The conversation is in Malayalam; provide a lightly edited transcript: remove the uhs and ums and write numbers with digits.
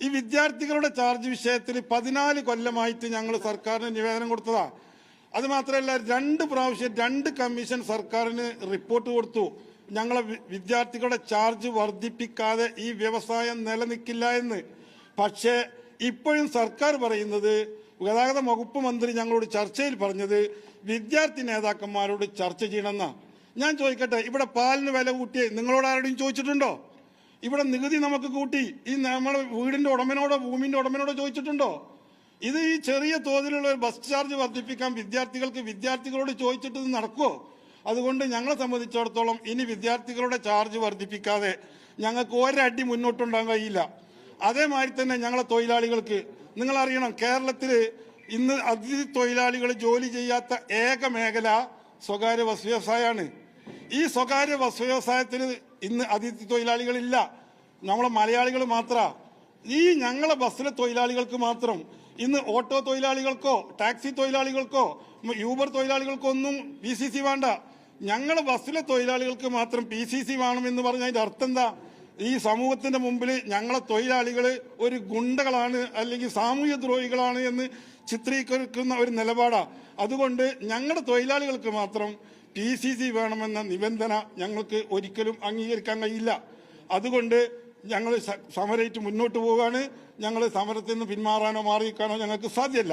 ഈ വിദ്യാർത്ഥികളുടെ ചാർജ് വിഷയത്തിൽ 14 കൊല്ലമായിട്ട് ഞങ്ങൾ സർക്കാരിന് നിവേദനം കൊടുത്തതാ. അത് മാത്രമല്ല 2 പ്രാവശ്യം 2 കമ്മീഷൻ സർക്കാരിന് റിപ്പോർട്ട് കൊടുത്തു. ഞങ്ങളെ വിദ്യാർത്ഥികളുടെ ചാർജ് വർദ്ധിപ്പിക്കാതെ ഈ വ്യവസായം നിലനിൽക്കില്ല എന്ന്. പക്ഷേ ഇപ്പോഴും സർക്കാർ പറയുന്നത്, ഗതാഗത വകുപ്പ് മന്ത്രി ഞങ്ങളോട് ചർച്ചയിൽ പറഞ്ഞത് വിദ്യാർത്ഥി നേതാക്കന്മാരോട് ചർച്ച ചെയ്യണമെന്നാ. ഞാൻ ചോദിക്കട്ടെ, ഇവിടെ പാലിന് വില കൂട്ടിയേ നിങ്ങളോട് ആരോടും ചോദിച്ചിട്ടുണ്ടോ? ഇവിടെ നികുതി നമുക്ക് കൂട്ടി ഈ നമ്മളെ വീടിന്റെ ഉടമനോടോ ഭൂമിന്റെ ഉടമനോടോ ചോദിച്ചിട്ടുണ്ടോ? ഇത് ഈ ചെറിയ തോതിലുള്ള ഒരു ബസ് ചാർജ് വർദ്ധിപ്പിക്കാൻ വിദ്യാർത്ഥികളോട് ചോദിച്ചിട്ട് നടക്കുമോ? അതുകൊണ്ട് ഞങ്ങളെ സംബന്ധിച്ചിടത്തോളം ഇനി വിദ്യാർത്ഥികളുടെ ചാർജ് വർദ്ധിപ്പിക്കാതെ ഞങ്ങൾക്ക് ഒരടി മുന്നോട്ടുണ്ടാകാൻ കഴിയില്ല. അതേമാതിരി തന്നെ ഞങ്ങളെ തൊഴിലാളികൾക്ക് നിങ്ങളറിയണം, കേരളത്തിൽ ഇന്ന് അതിഥി തൊഴിലാളികൾ ജോലി ചെയ്യാത്ത ഏക മേഖല സ്വകാര്യ ബസ് വ്യവസായമാണ്. ഈ സ്വകാര്യ ബസ് വ്യവസായത്തിൽ ഇന്ന് അതിഥി തൊഴിലാളികളില്ല, നമ്മളെ മലയാളികൾ മാത്രമാണ്. ഈ ഞങ്ങളെ ബസ്സിലെ തൊഴിലാളികൾക്ക് മാത്രം ഇന്ന് ഓട്ടോ തൊഴിലാളികൾക്കോ ടാക്സി തൊഴിലാളികൾക്കോ യൂബർ തൊഴിലാളികൾക്കോ ഒന്നും PCC വേണ്ട. ഞങ്ങളെ ബസ്സിലെ തൊഴിലാളികൾക്ക് മാത്രം PCC വേണമെന്ന് പറഞ്ഞാൽ അതിൻ്റെ അർത്ഥം എന്താ? ഈ സമൂഹത്തിന്റെ മുമ്പിൽ ഞങ്ങളെ തൊഴിലാളികൾ ഒരു ഗുണ്ടകളാണ് അല്ലെങ്കിൽ സാമൂഹ്യ ദ്രോഹികളാണ് എന്ന് ചിത്രീകരിക്കുന്ന ഒരു നിലപാടാണ്. അതുകൊണ്ട് ഞങ്ങളുടെ തൊഴിലാളികൾക്ക് മാത്രം PCC വേണമെന്ന നിബന്ധന ഞങ്ങൾക്ക് ഒരിക്കലും അംഗീകരിക്കാൻ കഴിയില്ല. അതുകൊണ്ട് ഞങ്ങൾ സമരമായിട്ട് മുന്നോട്ട് പോവുകയാണ്. ഞങ്ങൾ സമരത്തിൽ നിന്ന് പിന്മാറാനോ മാറിയിരിക്കാനോ ഞങ്ങൾക്ക് സാധ്യമല്ല.